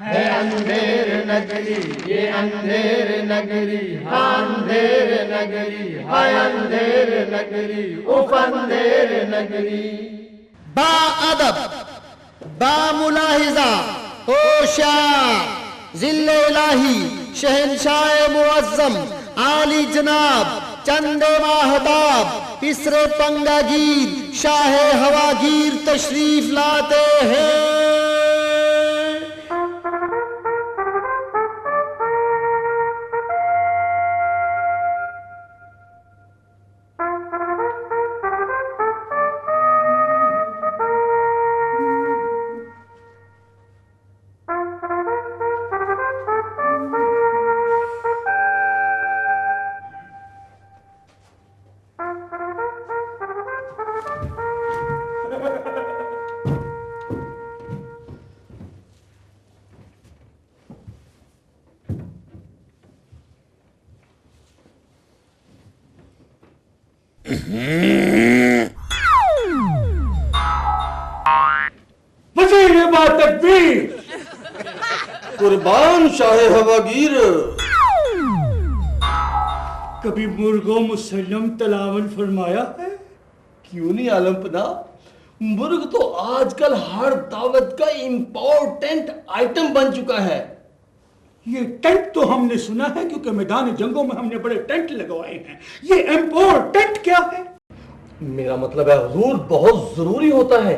ہے اندھیر نگری یہ اندھیر نگری، اندھیر نگری ہے اندھیر نگری، اف اندھیر نگری۔ با ادب، با ملاحظہ، ہوشیار، ذل الہی، شہنشاہ معظم، عالی جناب، چند ماہتاب، پسر پنگا گیر، شاہ ہوا گیر تشریف لاتے ہیں۔ وزیر با تکبیر، قربان شاہ ہواگیر۔ کبھی مرغ مسلم تلاون فرمایا ہے؟ کیوں نہیں عالم پناہ، مرغ تو آج کل ہر دعوت کا امپورٹنٹ آئٹم بن چکا ہے۔ یہ ٹینٹ تو ہم نے سنا ہے کیونکہ میدان جنگوں میں ہم نے بڑے ٹینٹ لگوائے ہیں، یہ امپورٹنٹ کیا ہے؟ میرا مطلب ہے حضور بہت ضروری ہوتا ہے،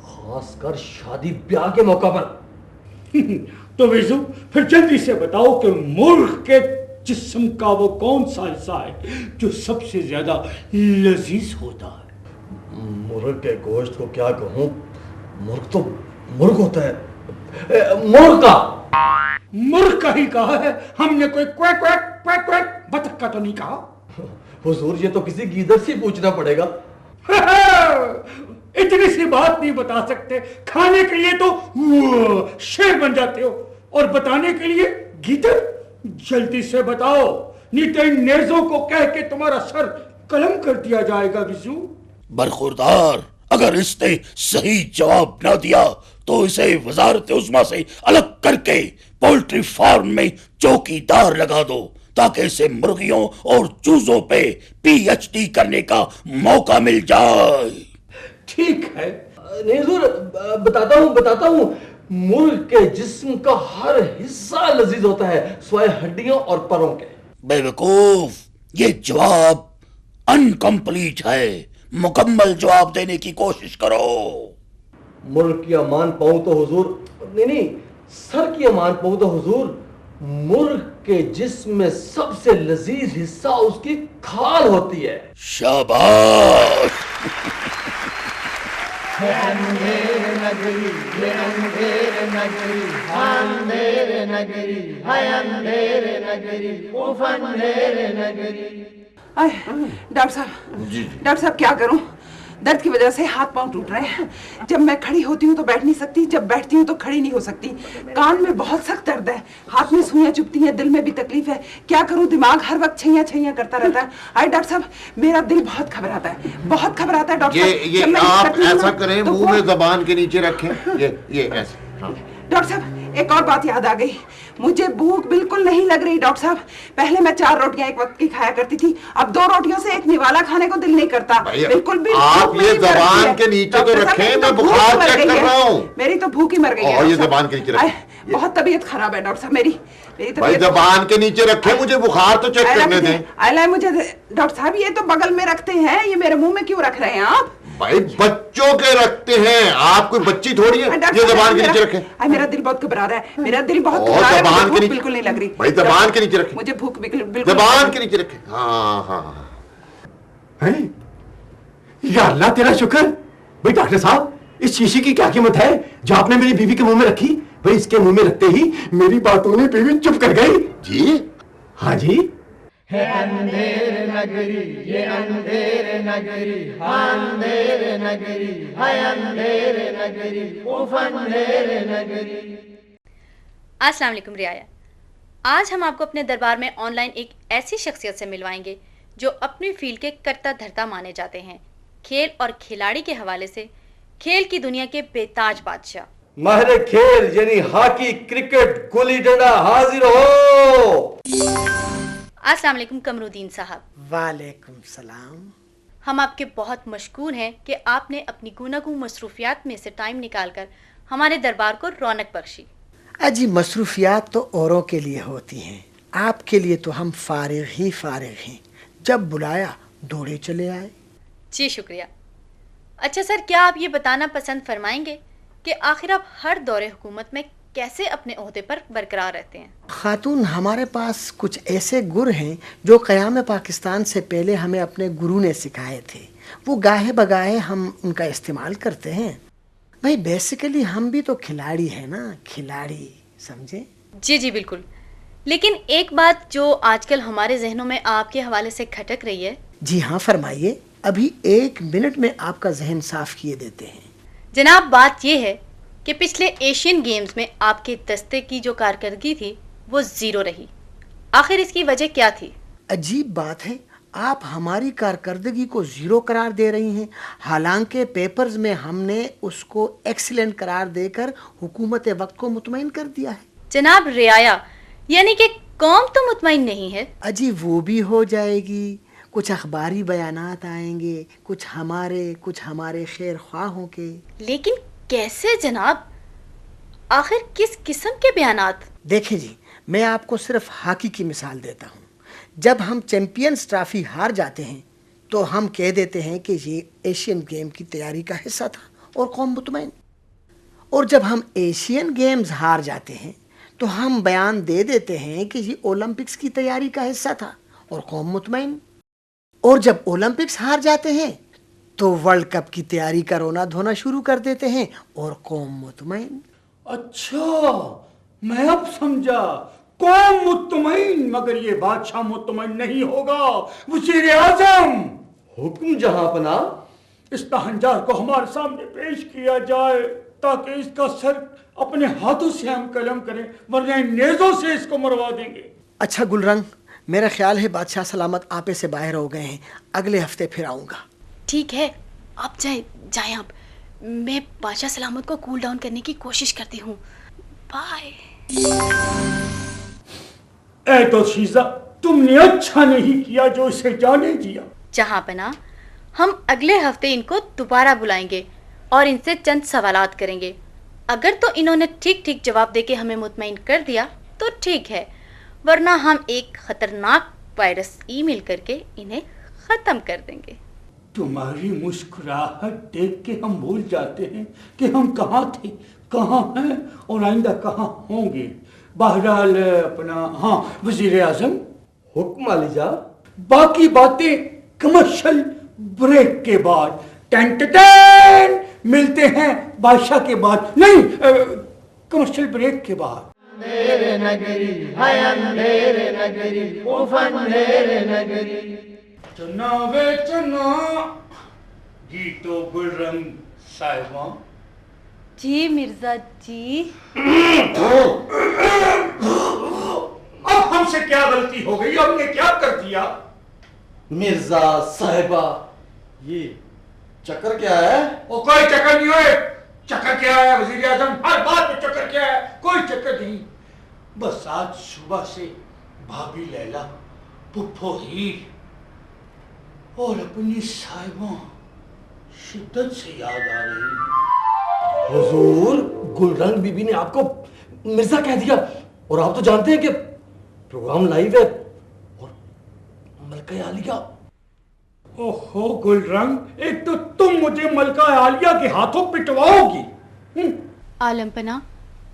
خاص کر شادی بیاہ کے موقع پر۔ تو ویزو پھر جلدی سے بتاؤ کہ مرغ کے جسم کا وہ کون سا حصہ ہے جو سب سے زیادہ لذیذ ہوتا ہے؟ مرغ کے گوشت کو کیا کہوں، مرغ تو مرغ ہوتا ہے، مرغ کا مرغ کا ہی کہا ہے، ہم نے کوئی کویک کویک کویک کویک بطخ کا تو نہیں کہا۔ حضور یہ تو کسی گیدڑ سے پوچھنا پڑے گا۔ اتنی سی بات نہیں بتا سکتے، کھانے کے لیے تو شیر بن جاتے ہو اور بتانے کے لیے گیدڑ؟ جلدی سے بتاؤ نہیں تو ان نیزوں کو کہہ کے تمہارا سر قلم کر دیا جائے گا۔ ویزو برخوردار، اگر اس نے صحیح جواب نہ دیا تو اسے وزارت عظمیٰ سے الگ کر کے پولٹری فارم میں چوکی دار لگا دو تاکہ اسے مرغیوں اور چوزوں پہ پی ایچ ڈی کرنے کا موقع مل جائے۔ ٹھیک ہے، نہیں حضور، بتاتا ہوں، مرغ کے جسم کا ہر حصہ لذیذ ہوتا ہے سوائے ہڈیوں اور پروں کے۔ بے وقوف، یہ جواب انکمپلیٹ ہے، مکمل جواب دینے کی کوشش کرو۔ مرغ کی امان پاؤں تو حضور، نہیں سر کی امان پاؤں تو حضور، مرغ کے جسم میں سب سے لذیذ حصہ اس کی کھال ہوتی ہے۔ شاباش۔ ہے اندھیر نگری یہ اندھیر نگری، اندھیر نگری ہے اندھیر نگری، اف اندھیر نگری۔ ڈاکٹر صاحب کیا کروں، درد کی وجہ سے ہاتھ پاؤں ٹوٹ رہے ہیں، جب میں کھڑی ہوتی ہوں تو بیٹھ نہیں سکتی، جب بیٹھتی ہوں تو کھڑی نہیں ہو سکتی، کان میں بہت سخت درد ہے، ہاتھ میں سوئیاں چبھتی ہیں، دل میں بھی تکلیف ہے، کیا کروں، دماغ ہر وقت چھیاں چھیاں کرتا رہتا ہے۔ آئے ڈاکٹر صاحب میرا دل بہت گھبراتا ہے، بہت گھبراتا ہے ڈاکٹر صاحب۔ یہ آپ ایسا کریں، منہ میں زبان کے نیچے رکھیں، یہ ایسا۔ ڈاکٹر صاحب ایک اور بات یاد آ گئی، مجھے بھوک بالکل نہیں لگ رہی ڈاکٹر صاحب، پہلے میں 4 روٹیاں ایک وقت کی کھایا کرتی تھی، اب 2 روٹیوں سے ایک نوالا کھانے کو دل نہیں کرتا، بالکل بھی۔ آپ یہ زبان کے نیچے تو رکھیں، میں بخار چیک کر رہا ہوں۔ میری تو بھوک ہی مر گئی ہے، یہ زبان کے نیچے رکھیں، بہت طبیعت خراب ہے ڈاکٹر صاحب میری بھائی زبان کے نیچے رکھیں، مجھے بخار تو چیک کرنے دیں۔ مجھے ڈاکٹر صاحب یہ تو بغل میں رکھتے ہیں، یہ میرے منہ میں کیوں رکھ رہے ہیں آپ؟ بھائی بچوں کے رکھتے ہیں، آپ کوئی بچی تھوڑی ہے، یہ زبان کے نیچے رکھیں۔ میرا دل بہت گھبرا رہا ہے، میرا دل بہت گھبرا رہا ہے، مجھے بھوک بالکل نہیں لگ رہی۔ بھائی زبان کے نیچے رکھیں، مجھے بھوک بالکل زبان کے نیچے رکھیں۔ ہاں یا اللہ تیرا شکر۔ بھائی ڈاکٹر صاحب اس شیشے کی کیا قیمت ہے جو آپ نے میری بیوی کے منہ میں رکھی؟ بھائی اس کے منہ میں رکھتے ہی میری باتوں نے بیوی چپ کر گئی۔ جی ہاں جی۔ ہے اندھیر نگری یہ اندھیر نگری، اندھیر نگری ہے اندھیر نگری، اف اندھیر نگری۔ السلام علیکم رعایا، آج ہم آپ کو اپنے دربار میں آن لائن ایک ایسی شخصیت سے ملوائیں گے جو اپنی فیلڈ کے کرتا دھرتا مانے جاتے ہیں، کھیل اور کھلاڑی کے حوالے سے کھیل کی دنیا کے بے تاج بادشاہ ماہر کھیل یعنی ہاکی کرکٹ گلی ڈنڈا حاضر ہو. السلام علیکم قمرالدین صاحب. وعلیکم السلام. ہم آپ کے بہت مشکور ہیں کہ آپ نے اپنی گوناگوں مصروفیات میں سے ٹائم نکال کر ہمارے دربار کو رونق بخشی. اجی مصروفیات تو اوروں کے لیے ہوتی ہیں، آپ کے لیے تو ہم فارغ ہیں. جب بلایا دوڑے چلے آئے. جی شکریہ. اچھا سر، کیا آپ یہ بتانا پسند فرمائیں گے کہ آخر آپ ہر دور حکومت میں کیسے اپنے عہدے پر برقرار رہتے ہیں؟ خاتون، ہمارے پاس کچھ ایسے گر ہیں جو قیام پاکستان سے پہلے ہمیں اپنے گرو نے سکھائے تھے. وہ گاہے بگاہے ہم ان کا استعمال کرتے ہیں. بھائی بیسیکلی ہم بھی تو کھلاڑی ہیں نا، کھلاڑی، سمجھے؟ جی جی بالکل. لیکن ایک بات جو آج کل ہمارے ذہنوں میں آپ کے حوالے سے کھٹک رہی ہے. جی ہاں فرمائیے، ابھی 1 منٹ میں آپ کا ذہن صاف کیے دیتے ہیں. جناب، بات یہ ہے کہ پچھلے ایشین گیمز میں آپ کے دستے کی جو کارکردگی تھی وہ 0 رہی. آخر اس کی وجہ کیا تھی؟ عجیب بات ہے، آپ ہماری کارکردگی کو 0 قرار دے رہی ہیں، حالانکہ پیپرز میں ہم نے اس کو ایکسیلنٹ قرار دے کر حکومت وقت کو مطمئن کر دیا ہے. جناب رعایا، یعنی کہ قوم تو مطمئن نہیں ہے. اجی وہ بھی ہو جائے گی. کچھ اخباری بیانات آئیں گے، کچھ ہمارے خیر خواہوں کے. لیکن کیسے جناب؟ آخر کس قسم کے بیانات؟ دیکھیں جی، میں آپ کو صرف ہاکی کی مثال دیتا ہوں. جب ہم چیمپئنز ٹرافی ہار جاتے ہیں تو ہم کہہ دیتے ہیں کہ یہ ایشین گیم کی تیاری کا حصہ تھا اور قوم مطمئن. اور جب ہم ایشین گیمز ہار جاتے ہیں تو ہم بیان دے دیتے ہیں کہ یہ اولمپکس کی تیاری کا حصہ تھا اور قوم مطمئن. اور جب اولمپکس ہار جاتے ہیں تو ورلڈ کپ کی تیاری کا رونا دھونا شروع کر دیتے ہیں اور قوم مطمئن. اچھا، میں اب سمجھا. قوم مطمئن، مگر یہ بادشاہ مطمئن نہیں ہوگا. وزیر اعظم، حکم جہاں پناہ. اس تہنجار کو ہمارے سامنے پیش کیا جائے تاکہ اس کا سر اپنے ہاتھوں سے ہم قلم کریں، ورنہ نیزوں سے اس کو مروا دیں گے. اچھا گلرنگ، میرا خیال ہے بادشاہ سلامت آپے سے باہر ہو گئے ہیں. اگلے ہفتے پھر آؤں گا. ٹھیک ہے، آپ جائیں آپ. میں بادشاہ سلامت کو کول ڈاؤن کرنے کی کوشش کرتی ہوں. بائے. اے تو شیزہ، تم نے اچھا نہیں کیا جو اسے جانے دیا. جہاں پناہ، ہم اگلے ہفتے ان کو دوبارہ بلائیں گے اور ان سے چند سوالات کریں گے. اگر تو انہوں نے ٹھیک جواب دے کے ہمیں مطمئن کر دیا تو ٹھیک ہے، ورنہ ہم ایک خطرناک وائرس ای میل کر کے انہیں ختم کر دیں گے. تمہاری مسکراہٹ دیکھ کے ہم بھول جاتے ہیں کہ ہم کہاں تھے، کہاں ہیں اور آئندہ کہاں ہوں گے. بہرحال ہاں وزیر اعظم. حکم علی جا. باقی باتیں کمرشل بریک کے بعد. ٹین ٹین ملتے ہیں بادشاہ کے بعد، نہیں کمرشل بریک کے بعد. اندھیر نگری ہے اندھیر نگری، اف اندھیر نگری. چناوے چنا جی تو گلرنگ صاحبہ. جی مرزا جی. اب ہم سے کیا غلطی ہو گئی؟ ہم نے کیا کر دیا؟ مرزا صاحبہ، یہ چکر کیا ہے؟ وہ کوئی چکر نہیں ہوئے. چکر کیا ہے وزیر اعظم؟ ہر بات میں چکر کیا ہے؟ کوئی چکر نہیں. بس آج صبح سے بھابھی لیلا، پپھو ہیر اور اپنی صاحبہ شدت سے یاد آ رہی. حضور، گلرنگ بی بی نے آپ کو مرزا کہہ دیا، اور آپ تو جانتے ہیں کہ پروگرام لائیو ہے اور ملکہ عالیہ. اوہو گلرنگ، ایک تو تم مجھے ملکہ عالیہ کے ہاتھوں پٹواؤ گی. عالم پناہ،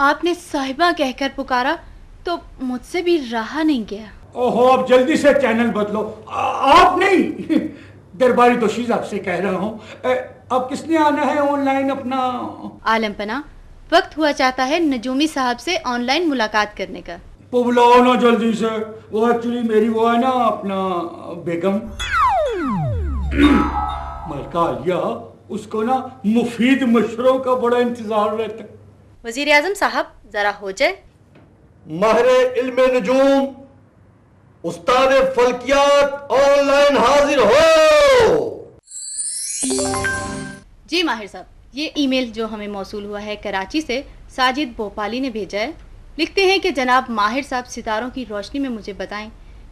آپ نے صاحبہ کہہ کر پکارا تو مجھ سے بھی رہا نہیں گیا. اوہو، اب جلدی سے چینل بدلو. آپ نہیں، درباری دوشیز آپ سے کہہ رہا ہوں. اب کس نے آنا ہے آن لائن اپنا؟ عالم پناہ، وقت ہوا چاہتا ہے نجومی صاحب سے آن لائن ملاقات کرنے کا. بلاؤ نا جلدی سے. وہ ایکچولی میری وہ ہے نا اپنا بیگم ملکہ عالیہ، اس کو نا مفید مشوروں کا بڑا انتظار رہتا ہے. وزیر اعظم صاحب ذرا ہو جائے. ماہر علم نجوم، استاد فلکیات آن لائن حاضر ہو. جی ماہر صاحب. یہ ای میل جو ہمیں موصول ہوا ہے کراچی سے ساجد بھوپالی نے بھیجا ہے. لکھتے ہیں کہ جناب ماہر صاحب ستاروں کی روشنی میں مجھے بتائیں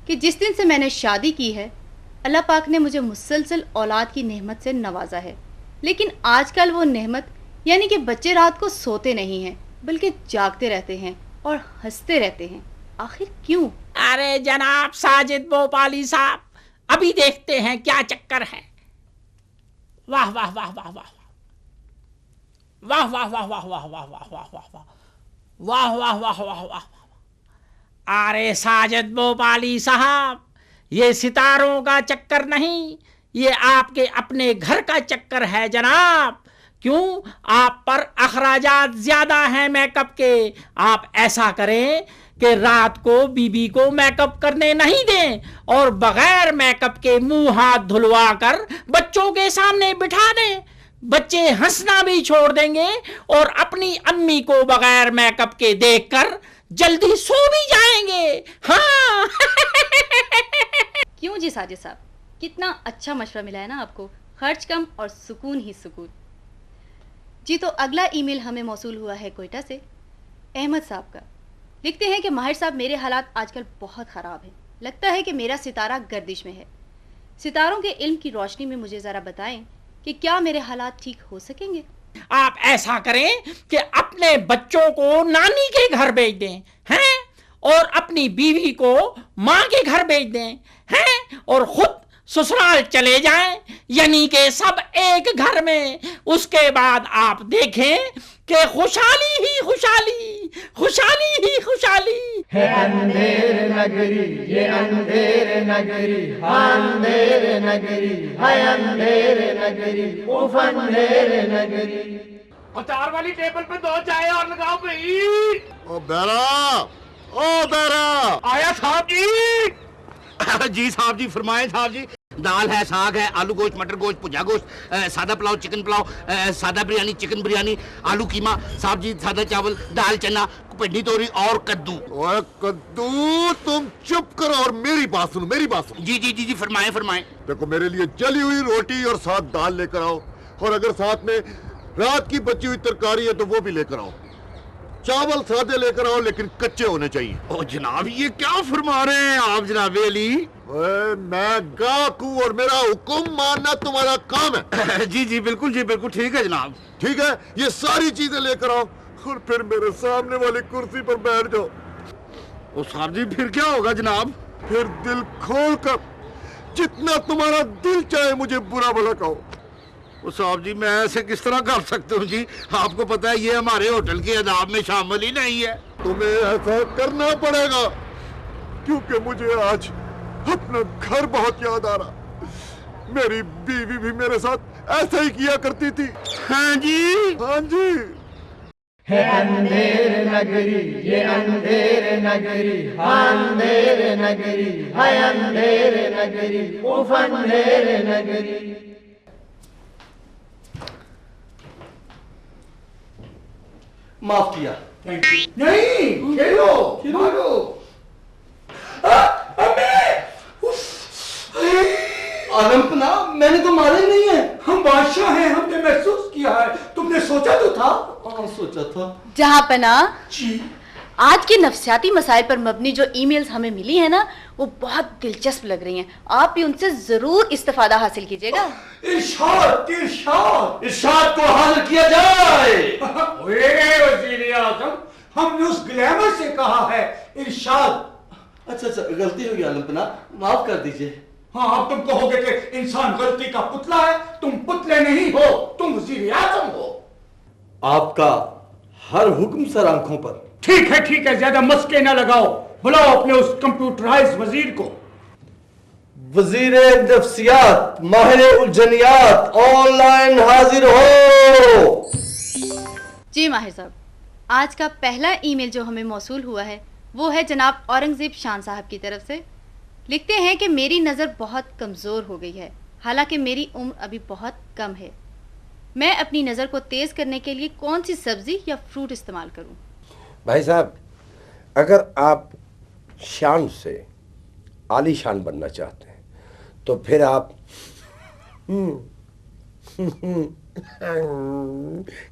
کہ جس دن سے میں نے شادی کی ہے اللہ پاک نے مجھے مسلسل اولاد کی نعمت سے نوازا ہے، لیکن آج کل وہ نعمت یعنی کہ بچے رات کو سوتے نہیں ہیں بلکہ جاگتے رہتے ہیں اور ہنستے رہتے ہیں. آخر کیوں؟ ارے جناب ساجد بھوپالی صاحب، ابھی دیکھتے ہیں کیا چکر ہے. واہ واہ واہ واہ واہ واہ واہ واہ واہ واہ واہ واہ واہ واہ واہ واہ واہ واہ. ارے ساجد بھوپالی صاحب، یہ ستاروں کا چکر نہیں، یہ آپ کے اپنے گھر کا چکر ہے جناب. کیوں؟ آپ پر اخراجات زیادہ ہیں میک اپ کے. آپ ایسا کریں کہ رات کو بیوی کو میک اپ کرنے نہیں دیں اور بغیر میک اپ کے منہ ہاتھ دھلوا کر بچوں کے سامنے بٹھا دیں. بچے ہنسنا بھی چھوڑ دیں گے اور اپنی امی کو بغیر میک اپ کے دیکھ کر جلدی سو بھی جائیں گے. ہاں کیوں جی ساجد صاحب، کتنا اچھا مشورہ ملا ہے نا آپ کو. خرچ کم اور سکون ہی سکون. جی تو اگلا ای میل ہمیں موصول ہوا ہے کوئٹہ سے احمد صاحب کا. لکھتے ہیں کہ ماہر صاحب میرے حالات آج کل بہت خراب ہیں. لگتا ہے کہ میرا ستارہ گردش میں ہے. ستاروں کے علم کی روشنی میں مجھے ذرا بتائیں کہ کیا میرے حالات ٹھیک ہو سکیں گے؟ آپ ایسا کریں کہ اپنے بچوں کو نانی کے گھر بھیج دیں ہیں اور اپنی بیوی کو ماں کے گھر بھیج دیں ہیں اور خود سسرال چلے جائیں، یعنی کہ سب ایک گھر میں. اس کے بعد آپ دیکھیں کہ خوشحالی ہی خوشحالی، خوشحالی ہی خوشحالی. ہے اندھیر نگری یہ اندھیر نگری، اندھیر نگری ہے اندھیر نگری، اف اندھیر نگری. اچار والی ٹیبل پہ 2 چائے اور لگاؤ بھائی. او بیرا آیا صاحب جی. جی صاحب جی فرمائیں صاحب جی. دال ہے، ساگ ہے، آلو گوشت، مٹر گوشت، بھجا گوشت، سادہ پلاؤ، چکن پلاؤ، سادہ بریانی، چکن بریانی، آلو قیمہ صاحب جی، سادہ چاول، دال چنا، پنڈی توری اور کدو. اوے کدو تم چپ کرو اور میری بات سنو، میری بات سنو. جی جی جی جی فرمائیں فرمائیں. دیکھو میرے لیے جلی ہوئی روٹی اور ساتھ دال لے کر آؤ، اور اگر ساتھ میں رات کی بچی ہوئی ترکاری ہے تو وہ بھی لے کر آؤ. چاول سادے لے کر آؤ لیکن کچے ہونے چاہیے. او جناب یہ کیا فرما رہے ہیں آپ جناب علی؟ میں گاہک ہوں اور میرا حکم ماننا تمہارا کام ہے. جی جی بالکل جی بالکل ٹھیک ہے جناب. ٹھیک ہے، یہ ساری چیزیں لے کر آؤ اور پھر میرے سامنے والی کرسی پر بیٹھ جاؤ. او صاحب جی پھر کیا ہوگا جناب؟ پھر دل کھول کر جتنا تمہارا دل چاہے مجھے برا بھلا کہو. صاحب جی میں ایسے کس طرح کر سکتا ہوں جی؟ آپ کو پتا ہے یہ ہمارے ہوٹل کے آداب میں شامل ہی نہیں ہے. تمہیں ایسا کرنا پڑے گا کیونکہ مجھے آج اپنا گھر بہت یاد آ رہا. میری بیوی بھی میرے ساتھ ایسا ہی کیا کرتی تھی. ہاں جی ہاں جی. ہے اندھیر نگری یہ اندھیر نگری، اندھیر نگری ہے اندھیر نگری، اف اندھیر نگری. معاف کیا. نہیں کھیلو مارو. آلمپنا میں نے تو مارے نہیں ہے. ہم بادشاہ ہیں، ہم نے محسوس کیا ہے. تم نے سوچا تو تھا. ہاں سوچا تھا. جہاں پناہ جی آج کے نفسیاتی مسائل پر مبنی جو ای میلز ہمیں ملی ہیں نا وہ بہت دلچسپ لگ رہی ہیں. آپ بھی ان سے ضرور استفادہ حاصل کیجیے گا. ارشاد ارشاد ارشاد کو حاضر کیا جائے. وزیر اعظم ہم نے اس گلیمر سے کہا ہے ارشاد. اچھا غلطی ہوئی آلمپنا، معاف کر دیجئے. ہاں اب تم کہو گے کہ انسان غلطی کا پتلا ہے. تم پتلے نہیں ہو، تم وزیر اعظم ہو. آپ کا ہر حکم سر آنکھوں پر. ٹھیک ہے زیادہ مسکے نہ لگاؤ. بلاؤ اپنے اس کمپیوٹرائز وزیر کو. وزیر نفسیات ماہر الجنیات آن لائن حاضر ہو. جی ماہر صاحب، آج کا پہلا ای میل جو ہمیں موصول ہوا ہے وہ ہے جناب اورنگزیب شان صاحب کی طرف سے. لکھتے ہیں کہ میری نظر بہت کمزور ہو گئی ہے، حالانکہ میری عمر ابھی بہت کم ہے. میں اپنی نظر کو تیز کرنے کے لیے کون سی سبزی یا فروٹ استعمال کروں؟ بھائی صاحب اگر آپ شان سے عالی شان بننا چاہتے ہیں تو پھر آپ